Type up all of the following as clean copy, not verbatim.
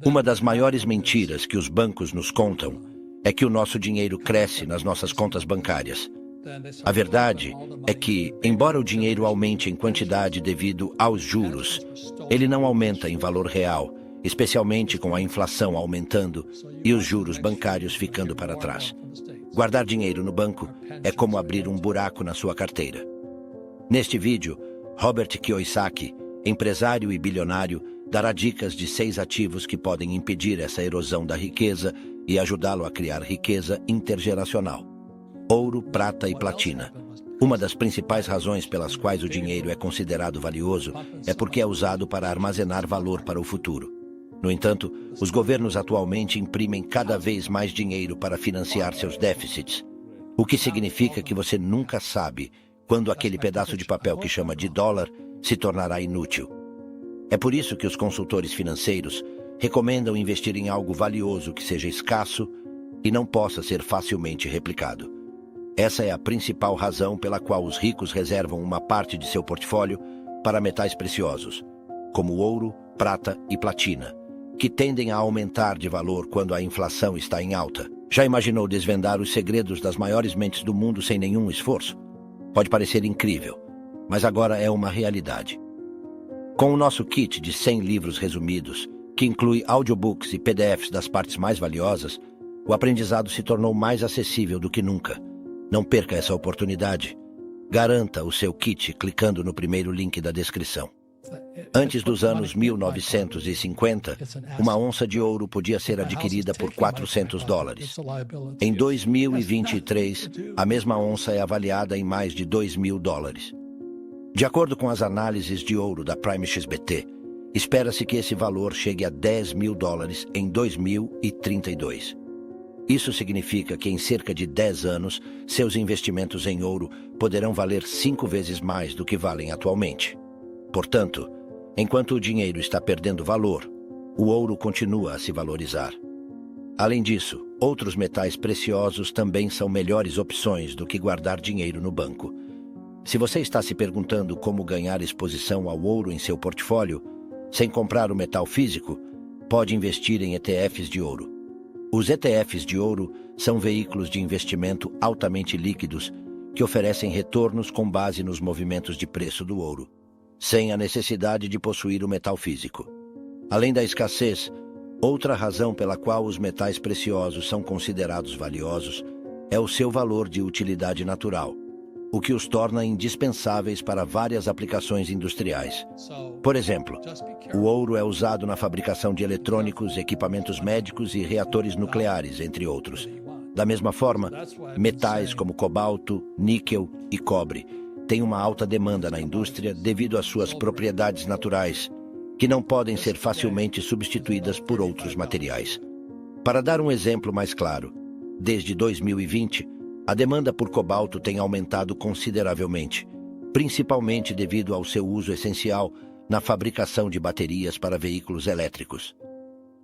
Uma das maiores mentiras que os bancos nos contam é que o nosso dinheiro cresce nas nossas contas bancárias. A verdade é que, embora o dinheiro aumente em quantidade devido aos juros, ele não aumenta em valor real, especialmente com a inflação aumentando e os juros bancários ficando para trás. Guardar dinheiro no banco é como abrir um buraco na sua carteira. Neste vídeo, Robert Kiyosaki, empresário e bilionário, dará dicas de 6 ativos que podem impedir essa erosão da riqueza e ajudá-lo a criar riqueza intergeracional. Ouro, prata e platina. Uma das principais razões pelas quais o dinheiro é considerado valioso é porque é usado para armazenar valor para o futuro. No entanto, os governos atualmente imprimem cada vez mais dinheiro para financiar seus déficits, o que significa que você nunca sabe quando aquele pedaço de papel que chama de dólar se tornará inútil. É por isso que os consultores financeiros recomendam investir em algo valioso que seja escasso e não possa ser facilmente replicado. Essa é a principal razão pela qual os ricos reservam uma parte de seu portfólio para metais preciosos, como ouro, prata e platina, que tendem a aumentar de valor quando a inflação está em alta. Já imaginou desvendar os segredos das maiores mentes do mundo sem nenhum esforço? Pode parecer incrível, mas agora é uma realidade. Com o nosso kit de 100 livros resumidos, que inclui audiobooks e PDFs das partes mais valiosas, o aprendizado se tornou mais acessível do que nunca. Não perca essa oportunidade. Garanta o seu kit clicando no primeiro link da descrição. Antes dos anos 1950, uma onça de ouro podia ser adquirida por $400. Em 2023, a mesma onça é avaliada em mais de $2.000. De acordo com as análises de ouro da Prime XBT, espera-se que esse valor chegue a $10.000 em 2032. Isso significa que em cerca de 10 anos, seus investimentos em ouro poderão valer 5 vezes mais do que valem atualmente. Portanto, enquanto o dinheiro está perdendo valor, o ouro continua a se valorizar. Além disso, outros metais preciosos também são melhores opções do que guardar dinheiro no banco. Se você está se perguntando como ganhar exposição ao ouro em seu portfólio, sem comprar o metal físico, pode investir em ETFs de ouro. Os ETFs de ouro são veículos de investimento altamente líquidos que oferecem retornos com base nos movimentos de preço do ouro, sem a necessidade de possuir o metal físico. Além da escassez, outra razão pela qual os metais preciosos são considerados valiosos é o seu valor de utilidade natural, o que os torna indispensáveis para várias aplicações industriais. Por exemplo, o ouro é usado na fabricação de eletrônicos, equipamentos médicos e reatores nucleares, entre outros. Da mesma forma, metais como cobalto, níquel e cobre têm uma alta demanda na indústria devido às suas propriedades naturais, que não podem ser facilmente substituídas por outros materiais. Para dar um exemplo mais claro, desde 2020, a demanda por cobalto tem aumentado consideravelmente, principalmente devido ao seu uso essencial na fabricação de baterias para veículos elétricos.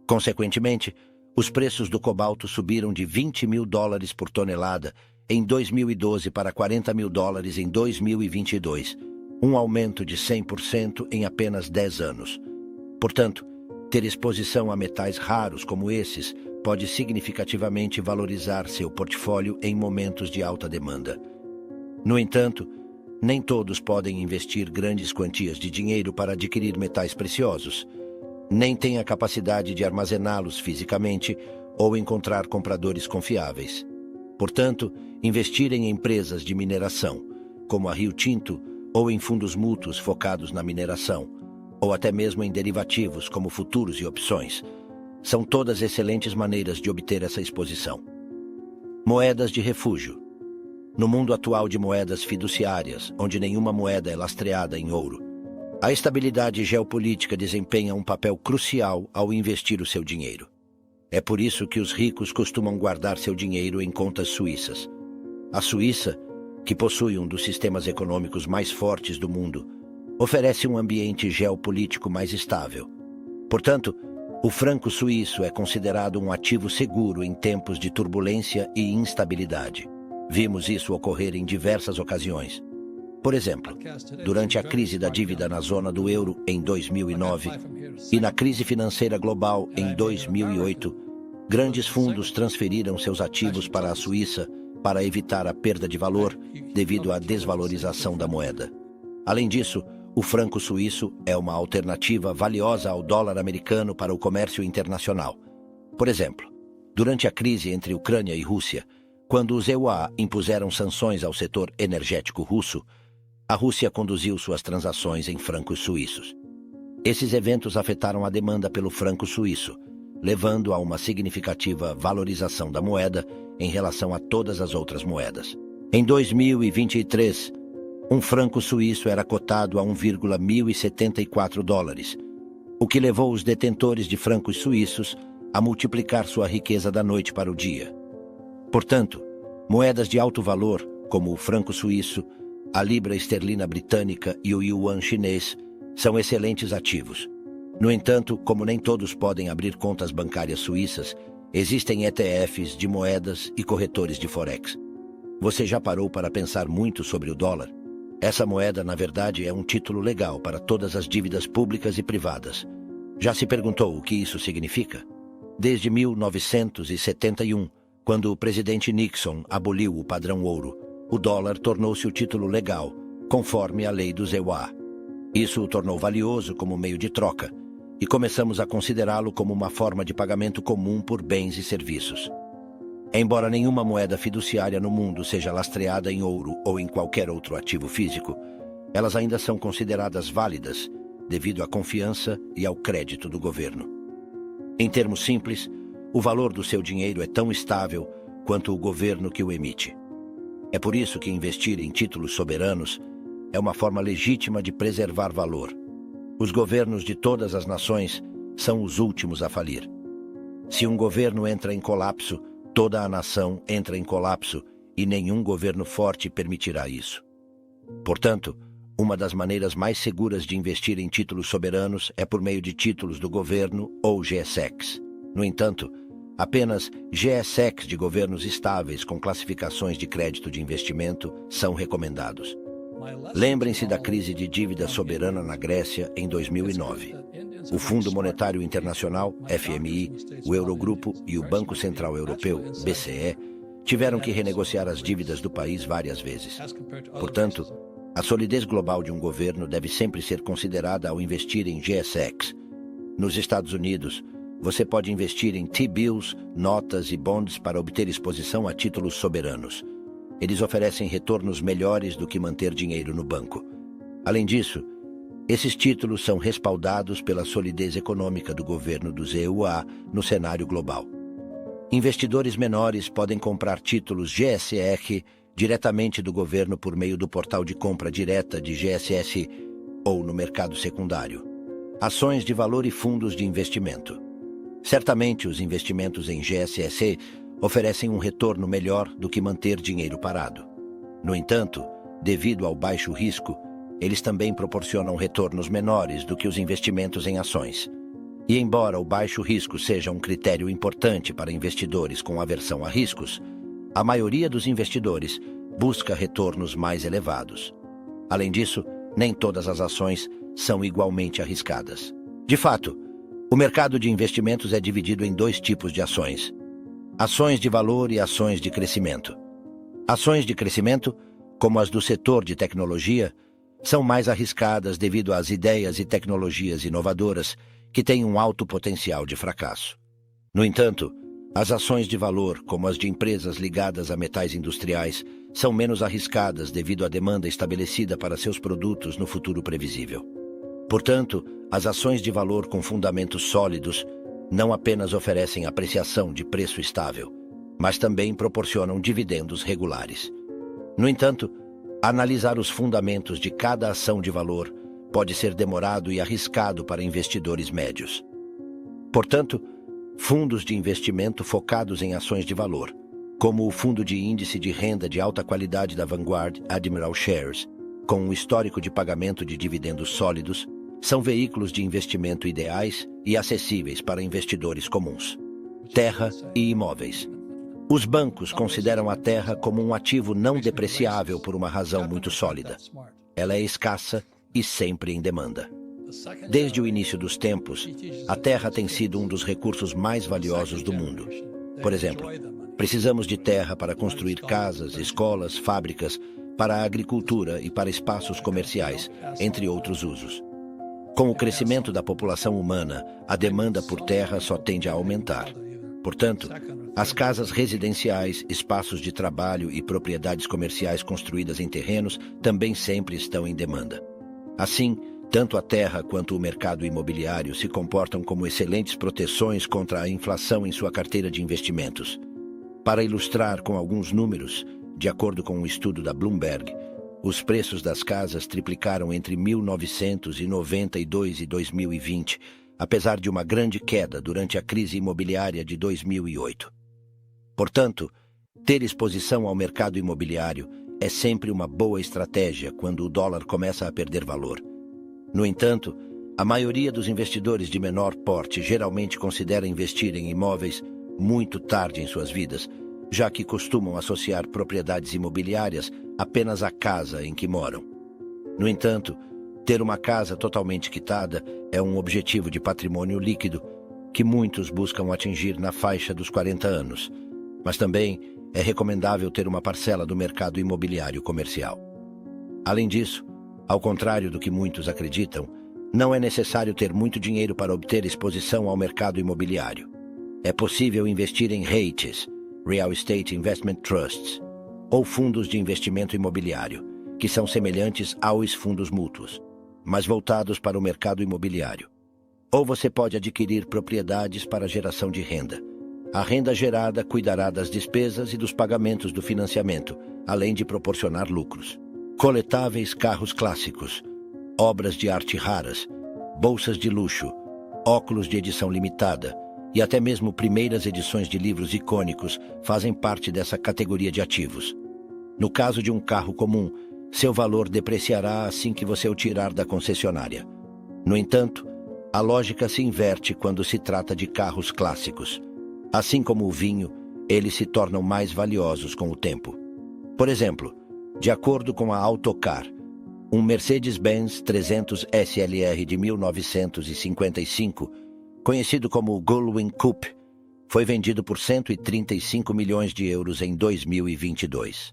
Consequentemente, os preços do cobalto subiram de $20.000 por tonelada em 2012 para $40.000 em 2022, um aumento de 100% em apenas 10 anos. Portanto, ter exposição a metais raros como esses pode significativamente valorizar seu portfólio em momentos de alta demanda. No entanto, nem todos podem investir grandes quantias de dinheiro para adquirir metais preciosos, nem têm a capacidade de armazená-los fisicamente ou encontrar compradores confiáveis. Portanto, investir em empresas de mineração, como a Rio Tinto, ou em fundos mútuos focados na mineração, ou até mesmo em derivativos como futuros e opções, são todas excelentes maneiras de obter essa exposição. Moedas de refúgio. No mundo atual de moedas fiduciárias, onde nenhuma moeda é lastreada em ouro, a estabilidade geopolítica desempenha um papel crucial ao investir o seu dinheiro. É por isso que os ricos costumam guardar seu dinheiro em contas suíças. A Suíça, que possui um dos sistemas econômicos mais fortes do mundo, oferece um ambiente geopolítico mais estável. Portanto, o franco suíço é considerado um ativo seguro em tempos de turbulência e instabilidade. Vimos isso ocorrer em diversas ocasiões. Por exemplo, durante a crise da dívida na zona do euro em 2009 e na crise financeira global em 2008, grandes fundos transferiram seus ativos para a Suíça para evitar a perda de valor devido à desvalorização da moeda. Além disso, o franco suíço é uma alternativa valiosa ao dólar americano para o comércio internacional. Por exemplo, durante a crise entre Ucrânia e Rússia, quando os EUA impuseram sanções ao setor energético russo, a Rússia conduziu suas transações em francos suíços. Esses eventos afetaram a demanda pelo franco suíço, levando a uma significativa valorização da moeda em relação a todas as outras moedas. Em 2023, um franco suíço era cotado a $1,1074, o que levou os detentores de francos suíços a multiplicar sua riqueza da noite para o dia. Portanto, moedas de alto valor, como o franco suíço, a libra esterlina britânica e o yuan chinês, são excelentes ativos. No entanto, como nem todos podem abrir contas bancárias suíças, existem ETFs de moedas e corretores de Forex. Você já parou para pensar muito sobre o dólar? Essa moeda, na verdade, é um título legal para todas as dívidas públicas e privadas. Já se perguntou o que isso significa? Desde 1971, quando o presidente Nixon aboliu o padrão ouro, o dólar tornou-se o título legal, conforme a lei dos EUA. Isso o tornou valioso como meio de troca, e começamos a considerá-lo como uma forma de pagamento comum por bens e serviços. Embora nenhuma moeda fiduciária no mundo seja lastreada em ouro ou em qualquer outro ativo físico, elas ainda são consideradas válidas devido à confiança e ao crédito do governo. Em termos simples, o valor do seu dinheiro é tão estável quanto o governo que o emite. É por isso que investir em títulos soberanos é uma forma legítima de preservar valor. Os governos de todas as nações são os últimos a falir. Se um governo entra em colapso, toda a nação entra em colapso e nenhum governo forte permitirá isso. Portanto, uma das maneiras mais seguras de investir em títulos soberanos é por meio de títulos do governo ou GSECs. No entanto, apenas GSECs de governos estáveis com classificações de crédito de investimento são recomendados. Lembrem-se da crise de dívida soberana na Grécia em 2009. O Fundo Monetário Internacional, FMI, o Eurogrupo e o Banco Central Europeu, BCE, tiveram que renegociar as dívidas do país várias vezes. Portanto, a solidez global de um governo deve sempre ser considerada ao investir em GSECs. Nos Estados Unidos, você pode investir em T-bills, notas e bonds para obter exposição a títulos soberanos. Eles oferecem retornos melhores do que manter dinheiro no banco. Além disso, esses títulos são respaldados pela solidez econômica do governo dos EUA no cenário global. Investidores menores podem comprar títulos GSEC diretamente do governo por meio do portal de compra direta de GSS ou no mercado secundário. Ações de valor e fundos de investimento. Certamente, os investimentos em GSS oferecem um retorno melhor do que manter dinheiro parado. No entanto, devido ao baixo risco, eles também proporcionam retornos menores do que os investimentos em ações. E embora o baixo risco seja um critério importante para investidores com aversão a riscos, a maioria dos investidores busca retornos mais elevados. Além disso, nem todas as ações são igualmente arriscadas. De fato, o mercado de investimentos é dividido em dois tipos de ações: ações de valor e ações de crescimento. Ações de crescimento, como as do setor de tecnologia, são mais arriscadas devido às ideias e tecnologias inovadoras que têm um alto potencial de fracasso. No entanto, as ações de valor, como as de empresas ligadas a metais industriais, são menos arriscadas devido à demanda estabelecida para seus produtos no futuro previsível. Portanto, as ações de valor com fundamentos sólidos não apenas oferecem apreciação de preço estável, mas também proporcionam dividendos regulares. No entanto, analisar os fundamentos de cada ação de valor pode ser demorado e arriscado para investidores médios. Portanto, fundos de investimento focados em ações de valor, como o fundo de índice de renda de alta qualidade da Vanguard Admiral Shares, com um histórico de pagamento de dividendos sólidos, são veículos de investimento ideais e acessíveis para investidores comuns. Terra e imóveis. Os bancos consideram a terra como um ativo não depreciável por uma razão muito sólida. Ela é escassa e sempre em demanda. Desde o início dos tempos, a terra tem sido um dos recursos mais valiosos do mundo. Por exemplo, precisamos de terra para construir casas, escolas, fábricas, para a agricultura e para espaços comerciais, entre outros usos. Com o crescimento da população humana, a demanda por terra só tende a aumentar. Portanto, as casas residenciais, espaços de trabalho e propriedades comerciais construídas em terrenos também sempre estão em demanda. Assim, tanto a terra quanto o mercado imobiliário se comportam como excelentes proteções contra a inflação em sua carteira de investimentos. Para ilustrar com alguns números, de acordo com um estudo da Bloomberg, os preços das casas triplicaram entre 1992 e 2020, apesar de uma grande queda durante a crise imobiliária de 2008. Portanto, ter exposição ao mercado imobiliário é sempre uma boa estratégia quando o dólar começa a perder valor. No entanto, a maioria dos investidores de menor porte geralmente considera investir em imóveis muito tarde em suas vidas, já que costumam associar propriedades imobiliárias apenas à casa em que moram. No entanto, ter uma casa totalmente quitada é um objetivo de patrimônio líquido que muitos buscam atingir na faixa dos 40 anos, mas também é recomendável ter uma parcela do mercado imobiliário comercial. Além disso, ao contrário do que muitos acreditam, não é necessário ter muito dinheiro para obter exposição ao mercado imobiliário. É possível investir em REITs, Real Estate Investment Trusts, ou fundos de investimento imobiliário, que são semelhantes aos fundos mútuos, mas voltados para o mercado imobiliário. Ou você pode adquirir propriedades para geração de renda. A renda gerada cuidará das despesas e dos pagamentos do financiamento, além de proporcionar lucros. Coletáveis carros clássicos, obras de arte raras, bolsas de luxo, óculos de edição limitada e até mesmo primeiras edições de livros icônicos fazem parte dessa categoria de ativos. No caso de um carro comum, seu valor depreciará assim que você o tirar da concessionária. No entanto, a lógica se inverte quando se trata de carros clássicos. Assim como o vinho, eles se tornam mais valiosos com o tempo. Por exemplo, de acordo com a Autocar, um Mercedes-Benz 300 SLR de 1955, conhecido como Gullwing Coupe, foi vendido por 135 milhões de euros em 2022.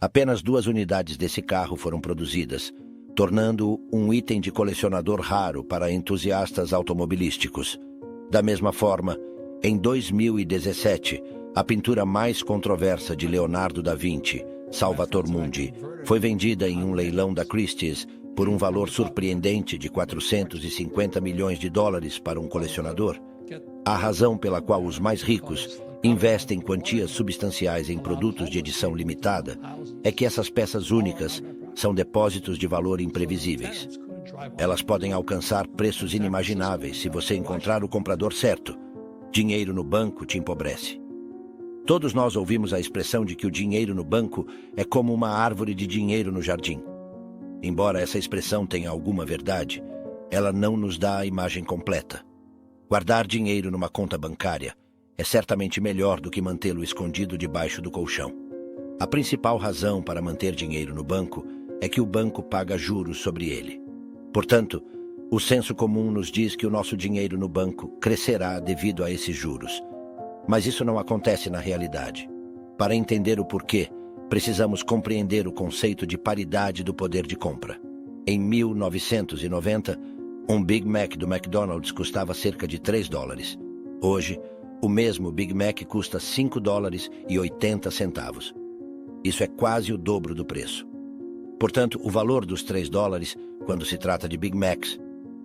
Apenas 2 unidades desse carro foram produzidas, tornando-o um item de colecionador raro para entusiastas automobilísticos. Da mesma forma, em 2017, a pintura mais controversa de Leonardo da Vinci, Salvator Mundi, foi vendida em um leilão da Christie's por um valor surpreendente de 450 milhões de dólares para um colecionador. A razão pela qual os mais ricos investem quantias substanciais em produtos de edição limitada é que essas peças únicas são depósitos de valor imprevisíveis. Elas podem alcançar preços inimagináveis se você encontrar o comprador certo. Dinheiro no banco te empobrece. Todos nós ouvimos a expressão de que o dinheiro no banco é como uma árvore de dinheiro no jardim. Embora essa expressão tenha alguma verdade, ela não nos dá a imagem completa. Guardar dinheiro numa conta bancária é certamente melhor do que mantê-lo escondido debaixo do colchão. A principal razão para manter dinheiro no banco é que o banco paga juros sobre ele. Portanto, o senso comum nos diz que o nosso dinheiro no banco crescerá devido a esses juros. Mas isso não acontece na realidade. Para entender o porquê, precisamos compreender o conceito de paridade do poder de compra. Em 1990, um Big Mac do McDonald's custava cerca de $3. Hoje, o mesmo Big Mac custa $5,80. Isso é quase o dobro do preço. Portanto, o valor dos $3, quando se trata de Big Macs,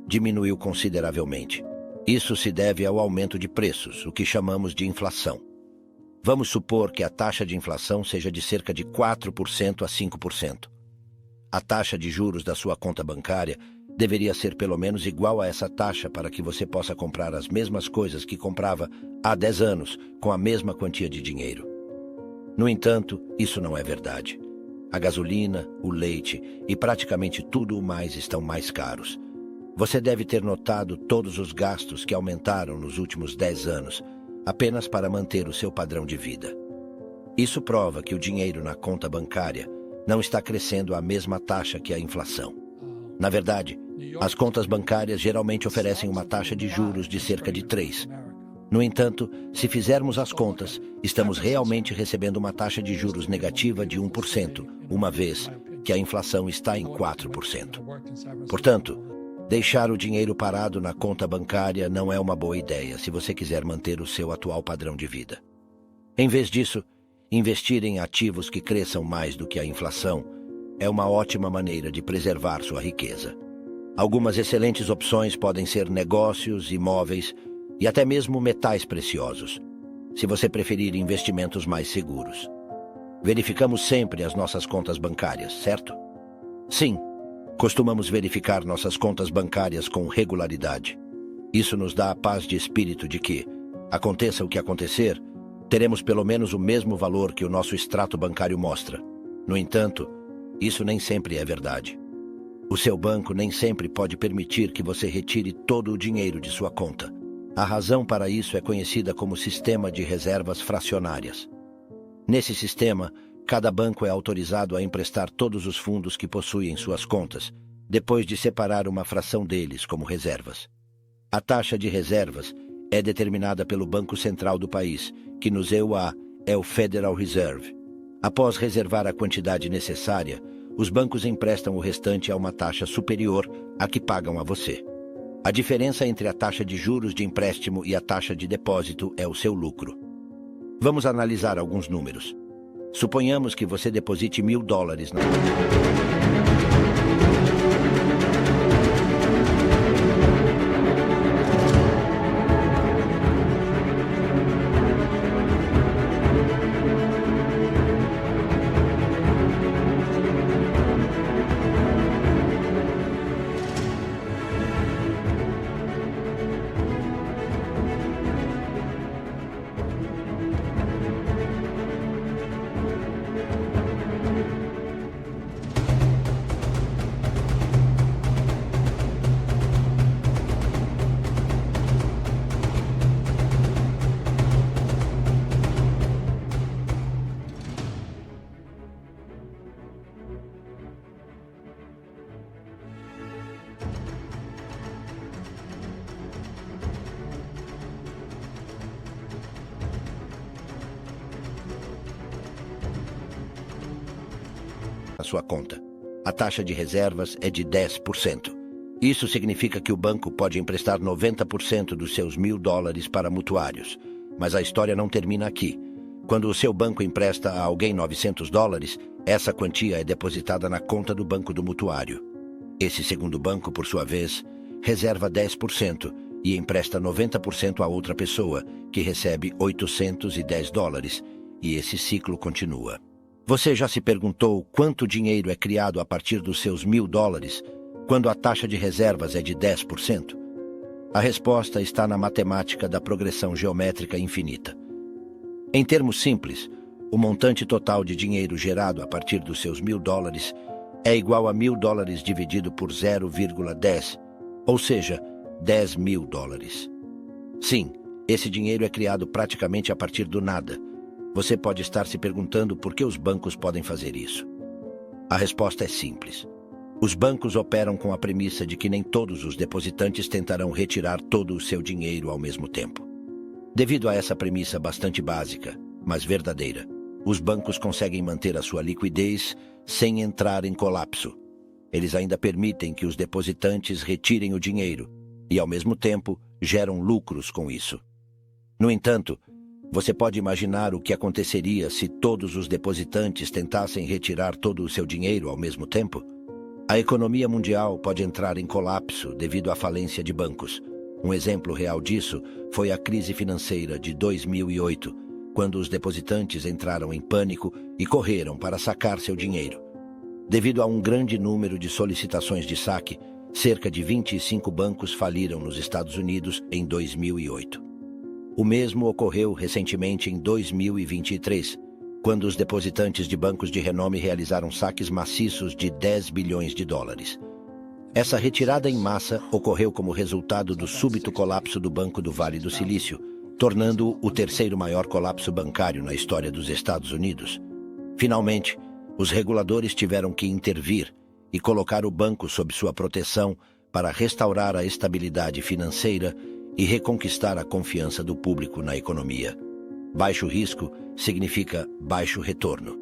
diminuiu consideravelmente. Isso se deve ao aumento de preços, o que chamamos de inflação. Vamos supor que a taxa de inflação seja de cerca de 4% a 5%. A taxa de juros da sua conta bancária deveria ser pelo menos igual a essa taxa para que você possa comprar as mesmas coisas que comprava há 10 anos com a mesma quantia de dinheiro. No entanto, isso não é verdade. A gasolina, o leite e praticamente tudo o mais estão mais caros. Você deve ter notado todos os gastos que aumentaram nos últimos 10 anos, apenas para manter o seu padrão de vida. Isso prova que o dinheiro na conta bancária não está crescendo à mesma taxa que a inflação. Na verdade, as contas bancárias geralmente oferecem uma taxa de juros de cerca de 3%. No entanto, se fizermos as contas, estamos realmente recebendo uma taxa de juros negativa de 1%, uma vez que a inflação está em 4%. Portanto, deixar o dinheiro parado na conta bancária não é uma boa ideia se você quiser manter o seu atual padrão de vida. Em vez disso, investir em ativos que cresçam mais do que a inflação é uma ótima maneira de preservar sua riqueza. Algumas excelentes opções podem ser negócios, imóveis e até mesmo metais preciosos, se você preferir investimentos mais seguros. Verificamos sempre as nossas contas bancárias, certo? Sim, costumamos verificar nossas contas bancárias com regularidade. Isso nos dá a paz de espírito de que, aconteça o que acontecer, teremos pelo menos o mesmo valor que o nosso extrato bancário mostra. No entanto, isso nem sempre é verdade. O seu banco nem sempre pode permitir que você retire todo o dinheiro de sua conta. A razão para isso é conhecida como Sistema de Reservas Fracionárias. Nesse sistema, cada banco é autorizado a emprestar todos os fundos que possui em suas contas, depois de separar uma fração deles como reservas. A taxa de reservas é determinada pelo Banco Central do país, que no EUA é o Federal Reserve. Após reservar a quantidade necessária, os bancos emprestam o restante a uma taxa superior à que pagam a você. A diferença entre a taxa de juros de empréstimo e a taxa de depósito é o seu lucro. Vamos analisar alguns números. Suponhamos que você deposite $1.000 na... sua conta. A taxa de reservas é de 10%. Isso significa que o banco pode emprestar 90% dos seus $1.000 para mutuários. Mas a história não termina aqui. Quando o seu banco empresta a alguém $900, essa quantia é depositada na conta do banco do mutuário. Esse segundo banco, por sua vez, reserva 10% e empresta 90% a outra pessoa, que recebe $810, e esse ciclo continua. Você já se perguntou quanto dinheiro é criado a partir dos seus $1.000 quando a taxa de reservas é de 10%? A resposta está na matemática da progressão geométrica infinita. Em termos simples, o montante total de dinheiro gerado a partir dos seus $1.000 é igual a $1.000 dividido por 0,10, ou seja, $10.000. Sim, esse dinheiro é criado praticamente a partir do nada. Você pode estar se perguntando por que os bancos podem fazer isso. A resposta é simples. Os bancos operam com a premissa de que nem todos os depositantes tentarão retirar todo o seu dinheiro ao mesmo tempo. Devido a essa premissa bastante básica, mas verdadeira, os bancos conseguem manter a sua liquidez sem entrar em colapso. Eles ainda permitem que os depositantes retirem o dinheiro e, ao mesmo tempo, geram lucros com isso. No entanto, você pode imaginar o que aconteceria se todos os depositantes tentassem retirar todo o seu dinheiro ao mesmo tempo? A economia mundial pode entrar em colapso devido à falência de bancos. Um exemplo real disso foi a crise financeira de 2008, quando os depositantes entraram em pânico e correram para sacar seu dinheiro. Devido a um grande número de solicitações de saque, cerca de 25 bancos faliram nos Estados Unidos em 2008. O mesmo ocorreu recentemente em 2023, quando os depositantes de bancos de renome realizaram saques maciços de $10 bilhões. Essa retirada em massa ocorreu como resultado do súbito colapso do Banco do Vale do Silício, tornando-o o terceiro maior colapso bancário na história dos Estados Unidos. Finalmente, os reguladores tiveram que intervir e colocar o banco sob sua proteção para restaurar a estabilidade financeira e reconquistar a confiança do público na economia. Baixo risco significa baixo retorno.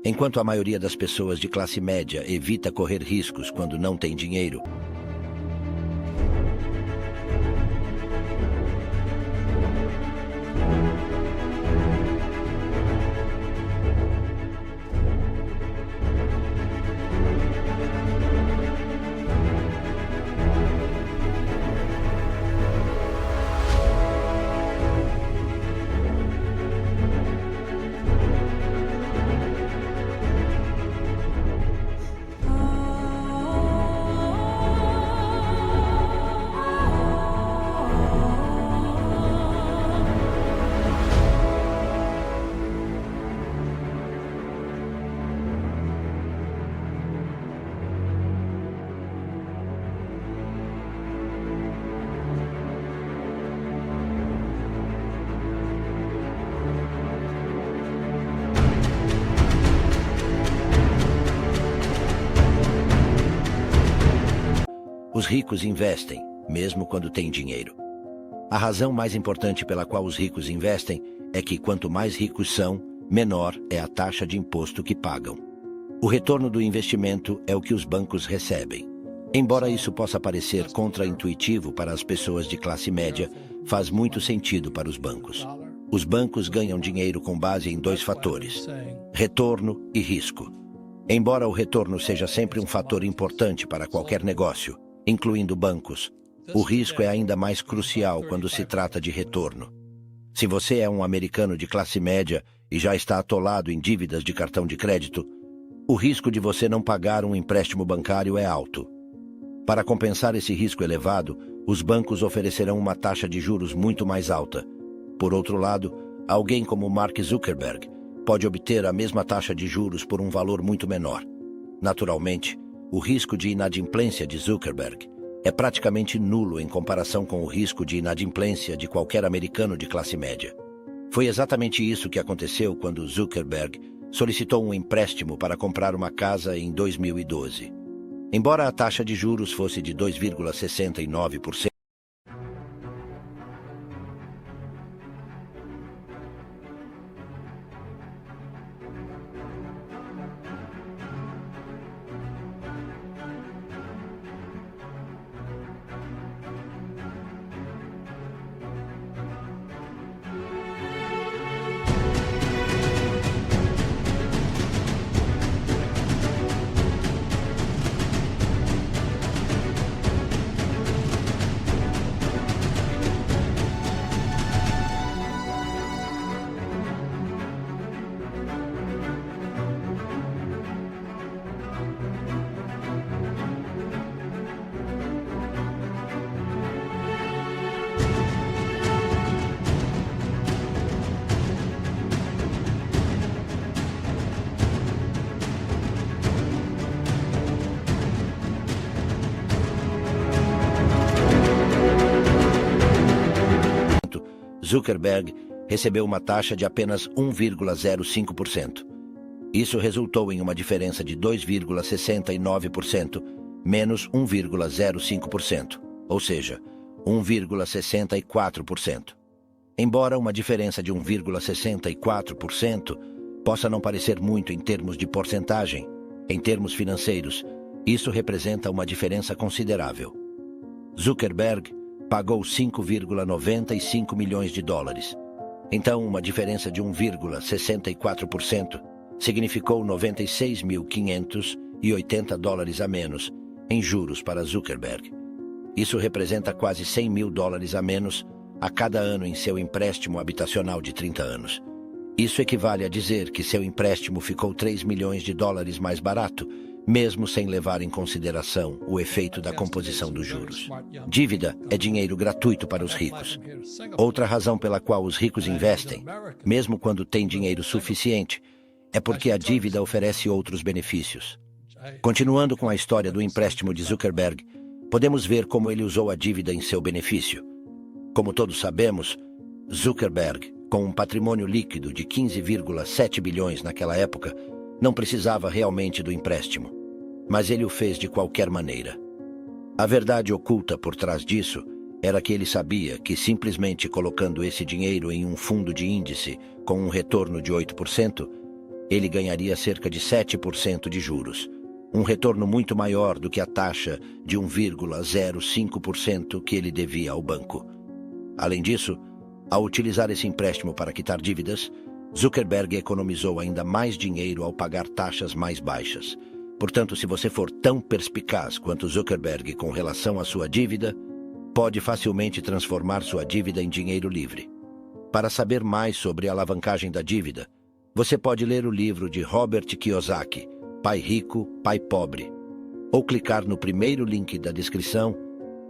Enquanto a maioria das pessoas de classe média evita correr riscos quando não tem dinheiro, os ricos investem, mesmo quando têm dinheiro. A razão mais importante pela qual os ricos investem é que quanto mais ricos são, menor é a taxa de imposto que pagam. O retorno do investimento é o que os bancos recebem. Embora isso possa parecer contraintuitivo para as pessoas de classe média, faz muito sentido para os bancos. Os bancos ganham dinheiro com base em dois fatores: retorno e risco. Embora o retorno seja sempre um fator importante para qualquer negócio, incluindo bancos, o risco é ainda mais crucial quando se trata de retorno. Se você é um americano de classe média e já está atolado em dívidas de cartão de crédito, o risco de você não pagar um empréstimo bancário é alto. Para compensar esse risco elevado, os bancos oferecerão uma taxa de juros muito mais alta. Por outro lado, alguém como Mark Zuckerberg pode obter a mesma taxa de juros por um valor muito menor. Naturalmente, o risco de inadimplência de Zuckerberg é praticamente nulo em comparação com o risco de inadimplência de qualquer americano de classe média. Foi exatamente isso que aconteceu quando Zuckerberg solicitou um empréstimo para comprar uma casa em 2012. Embora a taxa de juros fosse de 2,69%, Zuckerberg recebeu uma taxa de apenas 1,05%. Isso resultou em uma diferença de 2,69% menos 1,05%, ou seja, 1,64%. Embora uma diferença de 1,64% possa não parecer muito em termos de porcentagem, em termos financeiros, isso representa uma diferença considerável. Zuckerberg pagou 5,95 milhões de dólares. Então, uma diferença de 1,64% significou 96.580 dólares a menos em juros para Zuckerberg. Isso representa quase 100 mil dólares a menos a cada ano em seu empréstimo habitacional de 30 anos. Isso equivale a dizer que seu empréstimo ficou 3 milhões de dólares mais barato, mesmo sem levar em consideração o efeito da composição dos juros. Dívida é dinheiro gratuito para os ricos. Outra razão pela qual os ricos investem, mesmo quando têm dinheiro suficiente, é porque a dívida oferece outros benefícios. Continuando com a história do empréstimo de Zuckerberg, podemos ver como ele usou a dívida em seu benefício. Como todos sabemos, Zuckerberg, com um patrimônio líquido de 15,7 bilhões naquela época, não precisava realmente do empréstimo, mas ele o fez de qualquer maneira. A verdade oculta por trás disso era que ele sabia que simplesmente colocando esse dinheiro em um fundo de índice com um retorno de 8%, ele ganharia cerca de 7% de juros, um retorno muito maior do que a taxa de 1,05% que ele devia ao banco. Além disso, ao utilizar esse empréstimo para quitar dívidas, Zuckerberg economizou ainda mais dinheiro ao pagar taxas mais baixas. Portanto, se você for tão perspicaz quanto Zuckerberg com relação à sua dívida, pode facilmente transformar sua dívida em dinheiro livre. Para saber mais sobre a alavancagem da dívida, você pode ler o livro de Robert Kiyosaki, Pai Rico, Pai Pobre, ou clicar no primeiro link da descrição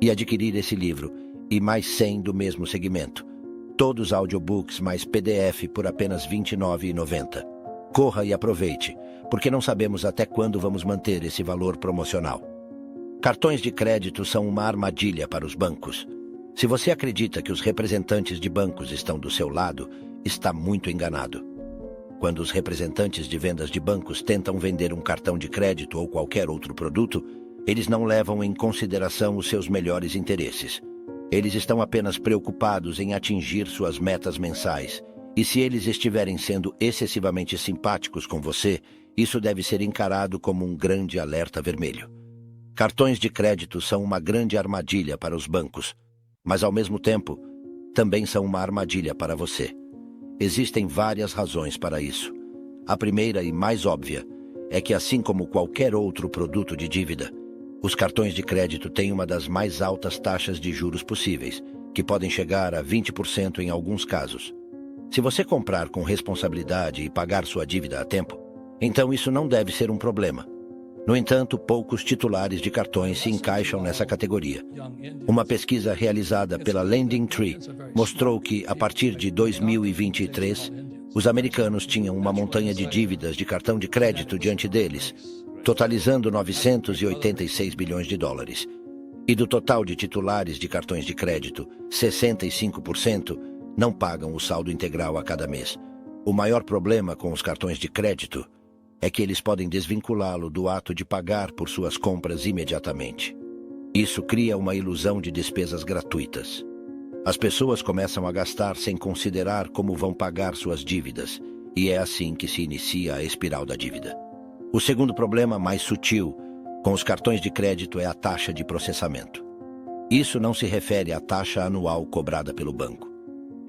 e adquirir esse livro e mais 100 do mesmo segmento. Todos audiobooks mais PDF por apenas R$ 29,90. Corra e aproveite, porque não sabemos até quando vamos manter esse valor promocional. Cartões de crédito são uma armadilha para os bancos. Se você acredita que os representantes de bancos estão do seu lado, está muito enganado. Quando os representantes de vendas de bancos tentam vender um cartão de crédito ou qualquer outro produto, eles não levam em consideração os seus melhores interesses. Eles estão apenas preocupados em atingir suas metas mensais. E se eles estiverem sendo excessivamente simpáticos com você, isso deve ser encarado como um grande alerta vermelho. Cartões de crédito são uma grande armadilha para os bancos, mas ao mesmo tempo, também são uma armadilha para você. Existem várias razões para isso. A primeira e mais óbvia é que, assim como qualquer outro produto de dívida, os cartões de crédito têm uma das mais altas taxas de juros possíveis, que podem chegar a 20% em alguns casos. Se você comprar com responsabilidade e pagar sua dívida a tempo, então isso não deve ser um problema. No entanto, poucos titulares de cartões se encaixam nessa categoria. Uma pesquisa realizada pela LendingTree mostrou que, a partir de 2023, os americanos tinham uma montanha de dívidas de cartão de crédito diante deles, totalizando 986 bilhões de dólares. E do total de titulares de cartões de crédito, 65% não pagam o saldo integral a cada mês. O maior problema com os cartões de crédito é que eles podem desvinculá-lo do ato de pagar por suas compras imediatamente. Isso cria uma ilusão de despesas gratuitas. As pessoas começam a gastar sem considerar como vão pagar suas dívidas, e é assim que se inicia a espiral da dívida. O segundo problema, mais sutil, com os cartões de crédito é a taxa de processamento. Isso não se refere à taxa anual cobrada pelo banco.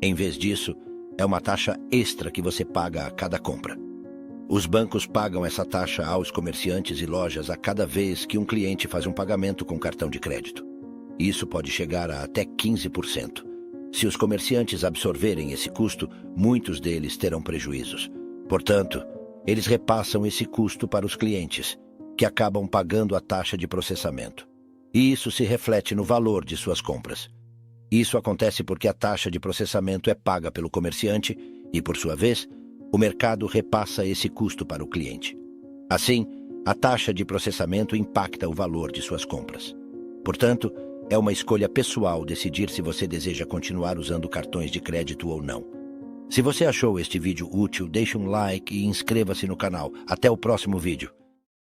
Em vez disso, é uma taxa extra que você paga a cada compra. Os bancos pagam essa taxa aos comerciantes e lojas a cada vez que um cliente faz um pagamento com cartão de crédito. Isso pode chegar a até 15%. Se os comerciantes absorverem esse custo, muitos deles terão prejuízos. Portanto, eles repassam esse custo para os clientes, que acabam pagando a taxa de processamento. E isso se reflete no valor de suas compras. Isso acontece porque a taxa de processamento é paga pelo comerciante e, por sua vez, o mercado repassa esse custo para o cliente. Assim, a taxa de processamento impacta o valor de suas compras. Portanto, é uma escolha pessoal decidir se você deseja continuar usando cartões de crédito ou não. Se você achou este vídeo útil, deixe um like e inscreva-se no canal. Até o próximo vídeo.